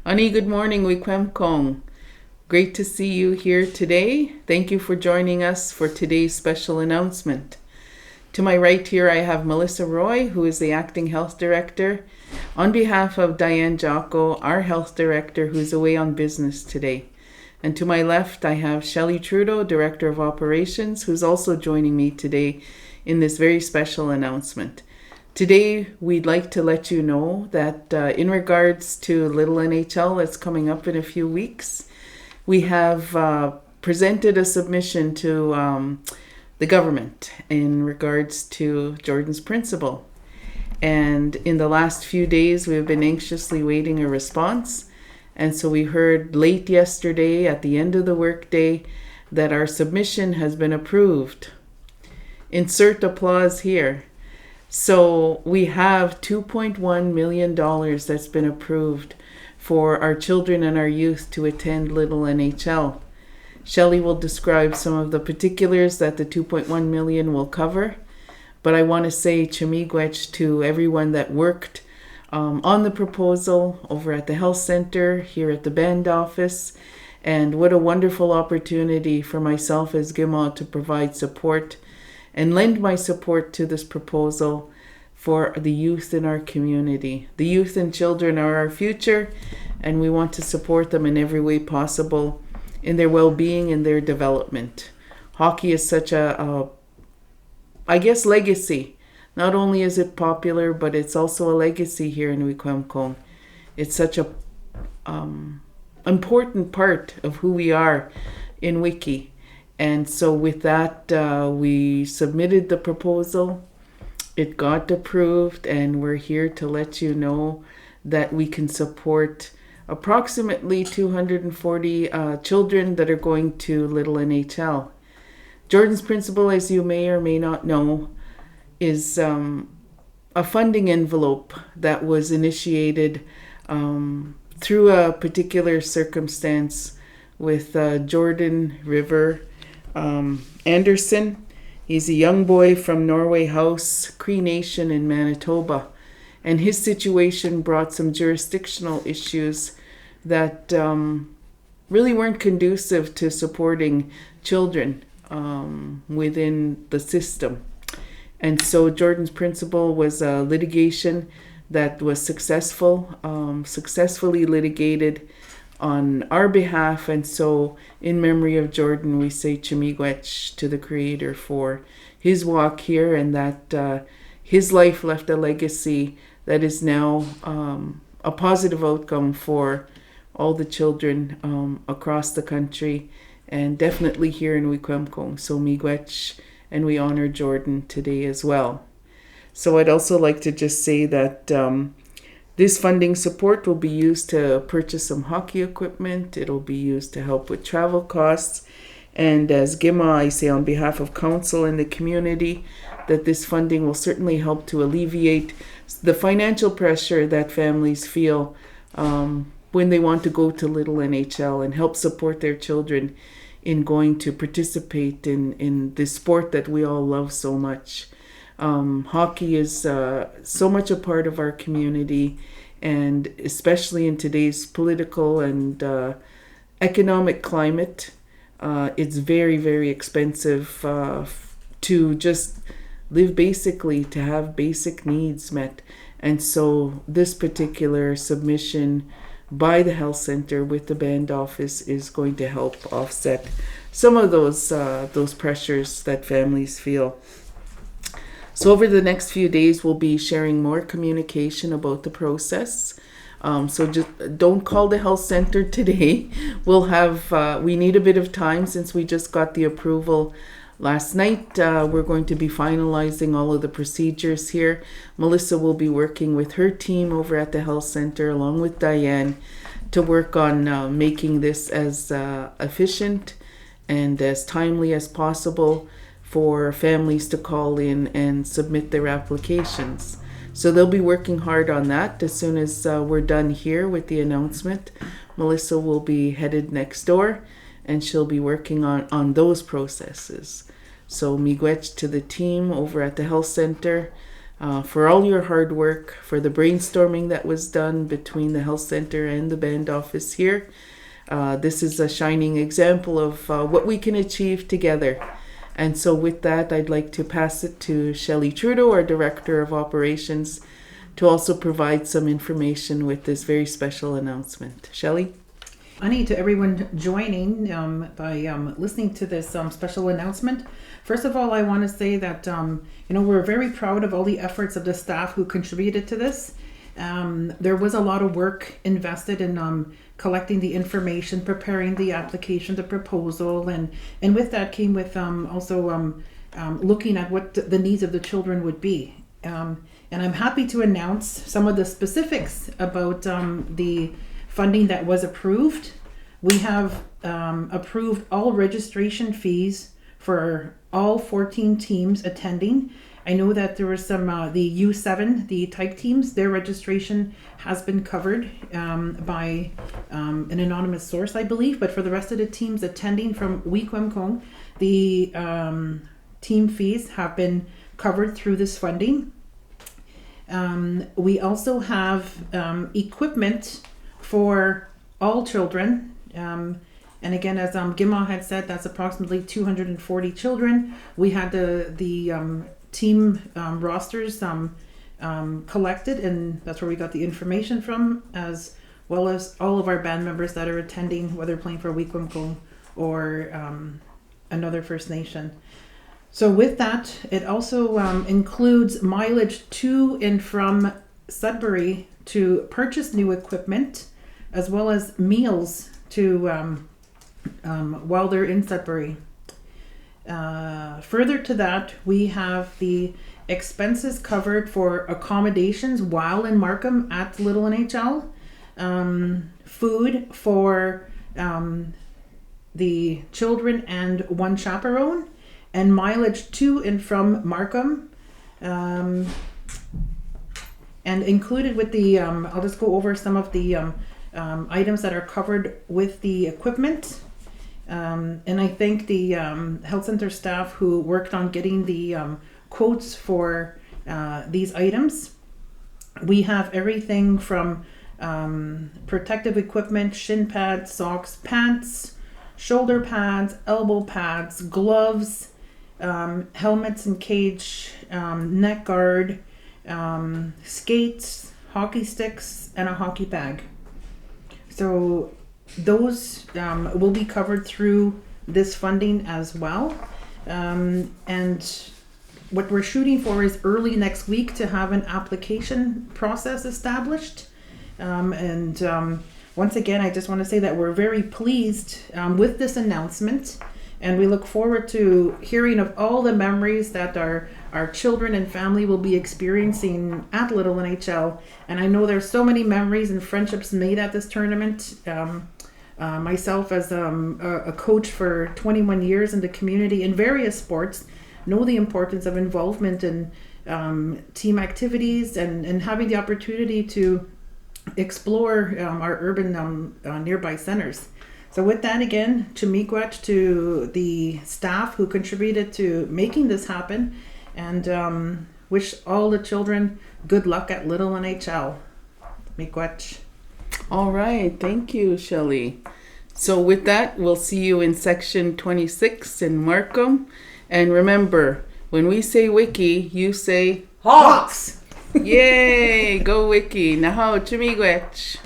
Ani, good morning, Wikwemkong. Great to see you here today. Thank you for joining us for today's special announcement. To my right here, I have Melissa Roy, who is the Acting Health Director, on behalf of Diane Jocko, our Health Director, who's away on business today. And to my left, I have Shelley Trudeau, Director of Operations, who's also joining me today in this very special announcement. Today, we'd like to let you know that in regards to Little NHL that's coming up in a few weeks, we have presented a submission to the government in regards to Jordan's principal. And in the last few days, we've been anxiously waiting a response. And so we heard late yesterday at the end of the workday that our submission has been approved. Insert applause here. So we have $2.1 million that's been approved for our children and our youth to attend Little NHL. Shelley will describe some of the particulars that the $2.1 million will cover, but I want to say chimigwech to everyone that worked on the proposal over at the health center, here at the band office, and what a wonderful opportunity for myself as Ogimaa to provide support and lend my support to this proposal for the youth in our community. The youth and children are our future, and we want to support them in every way possible in their well-being and their development. Hockey is such a legacy. Not only is it popular, but it's also a legacy here in Wikwemkong. It's such a important part of who we are in Wiki. And so with that, we submitted the proposal. It got approved, and we're here to let you know that we can support approximately 240 children that are going to Little NHL. Jordan's principal, as you may or may not know, is a funding envelope that was initiated through a particular circumstance with Jordan River Anderson. He's a young boy from Norway House, Cree Nation in Manitoba, and his situation brought some jurisdictional issues that really weren't conducive to supporting children within the system. And so Jordan's principal was a litigation that was successfully litigated on our behalf, and so in memory of Jordan, we say chimigwech to the Creator for his walk here, and that his life left a legacy that is now a positive outcome for all the children across the country, and definitely here in Wikwemkong. So miigwech, and we honor Jordan today as well. So I'd also like to just say that this funding support will be used to purchase some hockey equipment. It'll be used to help with travel costs. And as Ogimaa, I say on behalf of council and the community that this funding will certainly help to alleviate the financial pressure that families feel when they want to go to Little NHL, and help support their children in going to participate in this sport that we all love so much. Hockey is so much a part of our community, and especially in today's political and economic climate, it's very, very expensive to just live basically, to have basic needs met. And so this particular submission by the health center with the band office is going to help offset some of those pressures that families feel. So over the next few days, we'll be sharing more communication about the process. So just don't call the health center today. We need a bit of time since we just got the approval last night. We're going to be finalizing all of the procedures here. Melissa will be working with her team over at the health center along with Diane to work on making this as efficient and as timely as possible for families to call in and submit their applications. So they'll be working hard on that. As soon as we're done here with the announcement, Melissa will be headed next door, and she'll be working on those processes. So miigwech to the team over at the health center. for all your hard work, for the brainstorming that was done between the health center and the band office here. This is a shining example of what we can achieve together. And so with that, I'd like to pass it to Shelley Trudeau, our Director of Operations, to also provide some information with this very special announcement. Shelley? Ani, to everyone joining by listening to this special announcement. First of all, I want to say that we're very proud of all the efforts of the staff who contributed to this. There was a lot of work invested in collecting the information, preparing the application, the proposal, and with that came with also looking at what the needs of the children would be. And I'm happy to announce some of the specifics about the funding that was approved. We have approved all registration fees for all 14 teams attending. I know that there was some, the U7, the type teams, their registration has been covered by an anonymous source, I believe. But for the rest of the teams attending from Wiky, the team fees have been covered through this funding. We also have equipment for all children. And again, as Ogimaa had said, that's approximately 240 children. We had the team rosters collected, and that's where we got the information from, as well as all of our band members that are attending, whether playing for Wiky or another First Nation. So with that, it also includes mileage to and from Sudbury to purchase new equipment, as well as meals to while they're in Sudbury. Further to that, we have the expenses covered for accommodations while in Markham at Little NHL, food for the children and one chaperone, and mileage to and from Markham. And included with the, I'll just go over some of the items that are covered with the equipment. And I thank the health center staff who worked on getting the quotes for these items. We have everything from protective equipment, shin pads, socks, pants, shoulder pads, elbow pads, gloves, helmets and cage, neck guard, skates, hockey sticks, and a hockey bag. So those will be covered through this funding as well. And what we're shooting for is early next week to have an application process established. Once again, I just want to say that we're very pleased with this announcement, and we look forward to hearing of all the memories that our children and family will be experiencing at Little NHL. And I know there's so many memories and friendships made at this tournament. Myself, as a coach for 21 years in the community in various sports, know the importance of involvement in team activities and having the opportunity to explore our urban nearby centers. So with that, again, miigwech to the staff who contributed to making this happen, and wish all the children good luck at Little NHL. Miigwech. All right, thank you, Shelley. So with that, we'll see you in section 26 in Markham. And remember, when we say Wiky, you say Hawks! Yay! Go Wiky! Naho, miigwech.